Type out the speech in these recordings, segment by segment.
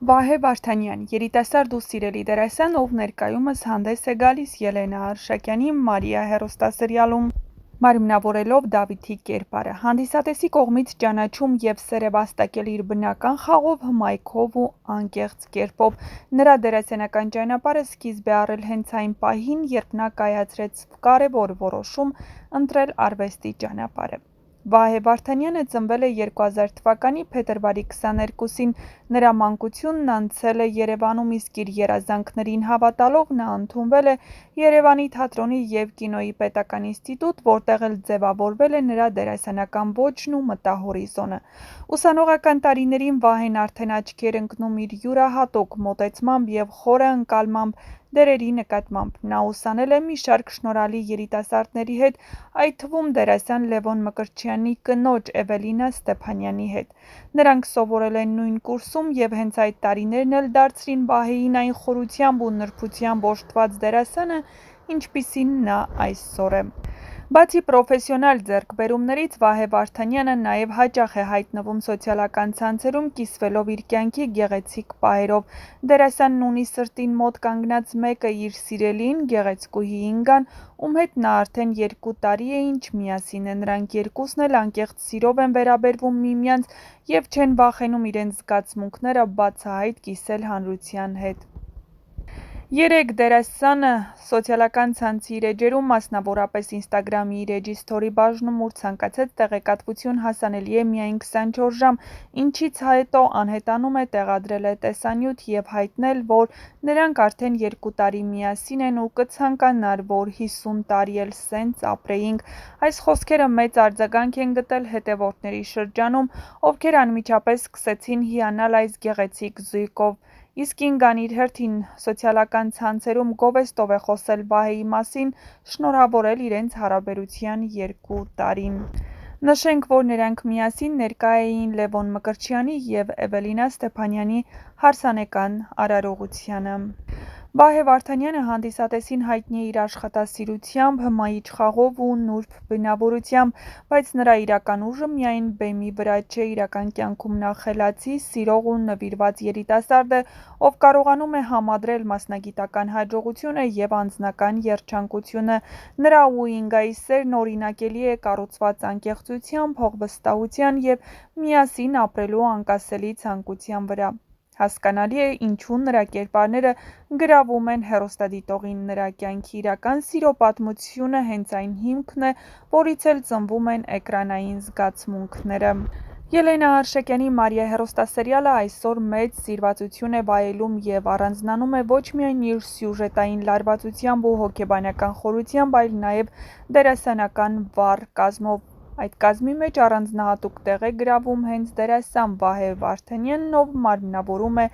Վահե Վարդանյան, երիտասարդ ու սիրելի դերասան, ով ներկայումս հանդես է գալիս Ելենա Արշակյանի «Մարիա» հեռուստասերիալում, մարմնավորելով Դավիթի կերպարը։ Հանդիսատեսի կողմից ճանաչում և սեր է վաստակել իր բնական խաղով, հմայքով ու անկեղծ կերպով։ Նրա դերասանական ճանապարհը սկիզբ է առել հենց այն պահին, երբ նա կայացրեց կարևոր որոշում ընտրել արվեստի ճանապարհը։ Վահե Վարդանյանը ծնվել է 2000 թվականի փետրվարի 22-ին։ Նրա մանկությունն անցել է Երևանում, իսկ իր երազանքներին հավատալով նա ընդունվել է Երևանի թատրոնի և կինոյի պետական ինստիտուտ, որտեղ էլ ձևավորվել է նրա դերասանական ոճն ու մտահորիզոնը։ Ուսանողական տարիներին Վահեն արդեն աչքի էր ընկնում իր յուրահատուկ մոտեցմամբ և խորը ընկալմամբ դերերի նկատմամբ։ Նա ուսանել է մի շարք շնորհալի երիտասարդների հետ, այդ թվում դերասան Լևոն Մկրտչյանի կնոջ Էվելինա Ստեփանյանի հետ։ Նրանք սովորել են նույն կուրսում և հենց այդ տարիներն էլ դարձրին Վահեին այն խորությամբ ու նրբությամբ օժտված դերասանը, ինչպիսին նա այսօր է։ Բացի պրոֆեսիոնալ ձեռքբերումներից, Վահե Վարդանյանը նաև հաճախ է հայտնվում սոցիալական ցանցերում, կիսվելով իր կյանքի գեղեցիկ պահերով։ Դերասանն ունի սրտին մոտ կանգնած մեկը՝ իր սիրելին, գեղեցկուհի Ինգան, ում հետ նա արդեն 2 տարի է ինչ միասին է։ Նրանք երկուսն էլ անկեղծ սիրով են վերաբերվում միմյանց և չեն վախենում իրենց զգացմունքները բացահայտ կիսել հանրության հետ։ Երեկ դերասանը սոցիալական ցանցի իր էջերում, մասնավորապես Ինստագրամի իր էջի սթորի բաժնում, ուր ցանկացած տեղեկատվություն հասանելի է միայն 24 ժամ, ինչից հետո անհետանում է, տեղադրել է տեսանյութ և հայտնել, որ նրանք արդեն 2 տարի միասին են ու կցանկանար, որ 50 տարի էլ սենց ապրեինք։ Այս խոսքերը մեծ արձագանք են գտել հետևորդների շրջանում, ովքեր անմիջապես սկսեցին հիանալ այս գեղեցիկ զույգով։ Իսկ Ինգան իր հերթին սոցիալական ցանցերում գովեստով է խոսել Վահեի մասին, շնորհավորել իրենց հարաբերության 2 տարին։ Նշենք, որ նրանք միասին ներկա էին Լևոն Մկրտչյանի և Էվելինա Ստեփանյանի հարսանեկան արարողությանը։ Վահե Վարդանյանը հանդիսատեսին հայտնի է իր աշխատասիրությամբ, հմայիչ խաղով ու նուրբ բնավորությամբ, բայց նրա իրական ուժը միայն բեմի վրա չէ։ Իրական կյանքում նա խելացի, սիրող ու նվիրված երիտասարդ է, ով կարողանում է համադրել մասնագիտական հաջողությունը և անձնական երջանկությունը։ Նրա ու Ինգայի սերն օրինակելի է կառուցված անկեղծության, փոխվստահության և միասին ապրելու անկասելի ցանկության վրա։ Հասկանալի է, ինչու նրա կերպարները գրավում են հեռուստադիտողին։ Նրա կյանքի իրական սիրո պատմությունը հենց այն հիմքն է, որից էլ ծնվում են էկրանային զգացմունքները։ Ելենա Արշակյանի «Մարիա» հեռուստասերիալը այսօր մեծ սիրվածություն է վայելում և առանձնանում է ոչ միայն իր սյուժետային լարվածությամբ ու հոգեբանական խորությամբ, այլ նաև դերասանական վառ կազմով։ Այդ կազմի մեջ առանձնահատուկ տեղ է գրավում հենց դերասան Վահե Վարդանյանն, ով մարմնավորում է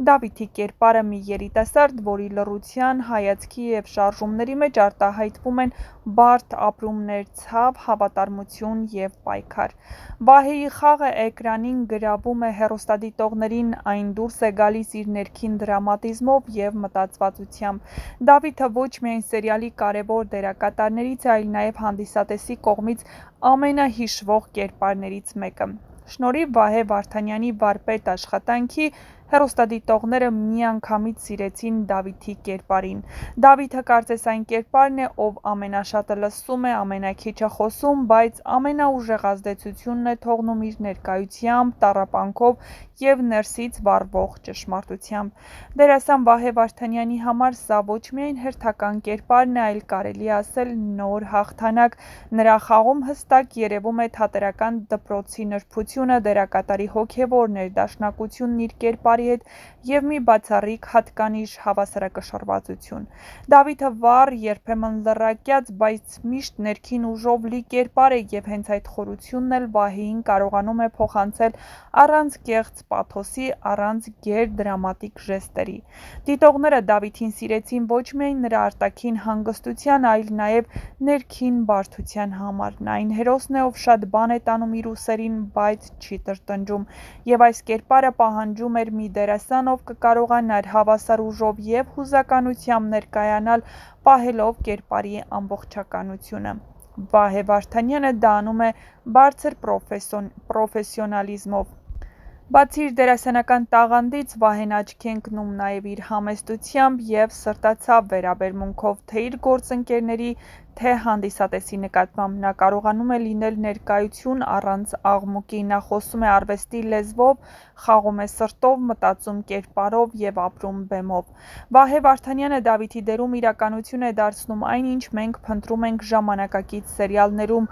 Դավիթի կերպարը՝ մի երիտասարդ, որի լռության, հայացքի և շարժումների մեջ արտահայտվում են բարդ ապրումներ, ցավ, հավատարմություն և պայքար։ Վահեի խաղը էկրանին գրավում է հեռուստադիտողներին, այն դուրս է գալիս իր ներքին դրամատիզմով և մտածվածությամբ։ Դավիթը ոչ միայն սերիալի կարևոր դերակատարներից է, այլ նաև հանդիսատեսի կողմից ամենահիշվող կերպարներից մեկը։ Շնորհիվ Վահե Վարդանյանի վարպետ աշխատանքի հեռուստադիտողները միանգամից սիրեցին Դավիթի կերպարին։ Դավիթը կարծես այն կերպարն է, ով ամենաշատը լսում է, ամենաքիչը խոսում, բայց ամենաուժեղ ազդեցությունն է թողնում իր ներկայությամբ, տառապանքով և ներսից վառվող ճշմարտությամբ։ Դերասան Վահե Վարդանյանի համար սա ոչ միայն հերթական կերպարն է, այլ կարելի է ասել նոր հաղթանակ։ Նրա խաղում հստակ երևում է թատերական դպրոցի նրբությունը, դերակատարի հոգևոր ներդաշնակությունն իր կերպարի հետ և մի բացառիկ հատկանիշ հավասարակշռվածություն։ Դավիթը վառ, երբեմն լռակյաց, բայց միշտ ներքին ուժով լի կերպար է, և հենց այդ խորությունն էլ Վահեին կարողանում է փոխանցել առանց կեղծ պաթոսի, առանց գերդրամատիկ ժեստերի։ Դիտողները Դավիթին սիրեցին ոչ միայն նրա արտաքին հանգստության, այլ նաև ներքին բարդության համար։ Նա այն հերոսն է, ով շատ բան է տանում իր ուսերին, բայց չի տրտնջում։ Եվ այս կերպարը պահանջում էր մի դերասան, ով կկարողանար հավասար ուժով և հուզականությամբ ներկայանալ, պահելով կերպարի ամբողջականությունը։ Վահե Վարդանյանը դա անում է բարձր պրոֆեսիոնալիզմով։ Բացի իր դերասանական տաղանդից, Վահեն աչքի է ընկնում նաև իր համեստությամբ և սրտացավ վերաբերմունքով թե իր գործընկերների, թե հանդիսատեսի նկատմամբ: Նա կարողանում է լինել ներկայություն առանց աղմուկի: Նա խոսում է արվեստի լեզվով, խաղում է սրտով, մտածում կերպարով և ապրում բեմով: Վահե Վարդանյանը Դավիթի դերում իրականություն է դարձնում այն, ինչ մենք փնտրում ենք ժամանակակից սերիալներում՝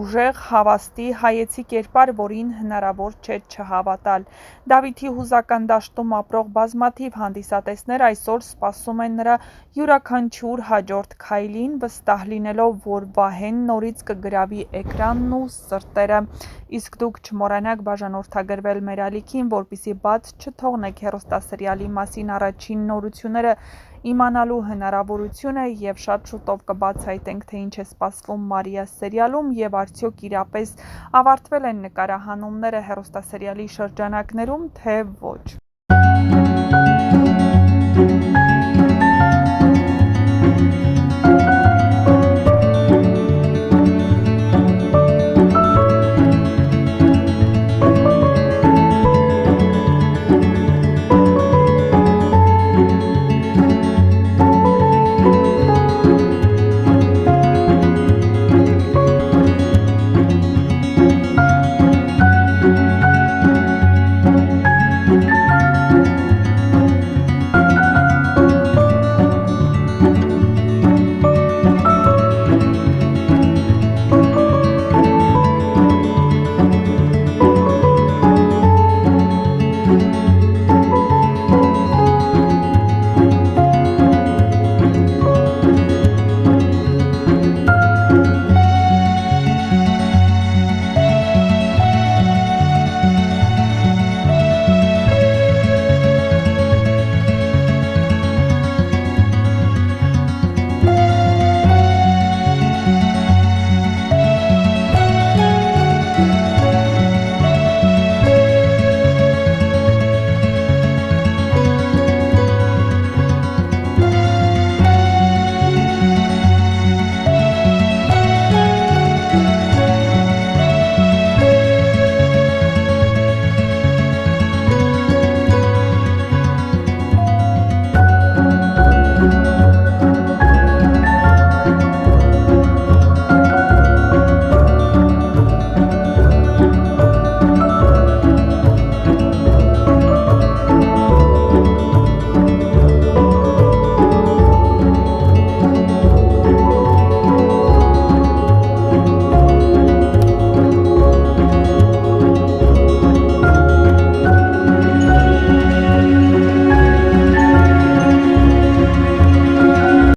ուժեղ, հավաստի, հայեցի կերպար, որին հնարավոր չէ չհավատալ: Դավիթի հուզական դաշտում ապրող բազմաթիվ հանդիսատեսներ այսօր սպասում են նրա յուրաքանչյուր հաջորդ քայլին՝ վստահ լինելով, որ Վահեն նորից կգրավի էկրանն ու սրտերը: Իսկ դուք չմոռանաք բաժանորդագրվել մեր ալիքին, որպեսզի բաց չթողնեք հեռուստասերիալի մասին առաջին նորությունները իմանալու հնարավորությունը և շատ շուտով կբացահայտենք, թե ինչ է սպասվում «Մարիա» սերիալում և արդյոք իրապես ավարտվել են նկարահանումները հեռուստասերիալի շրջանակներում, թե ոչ: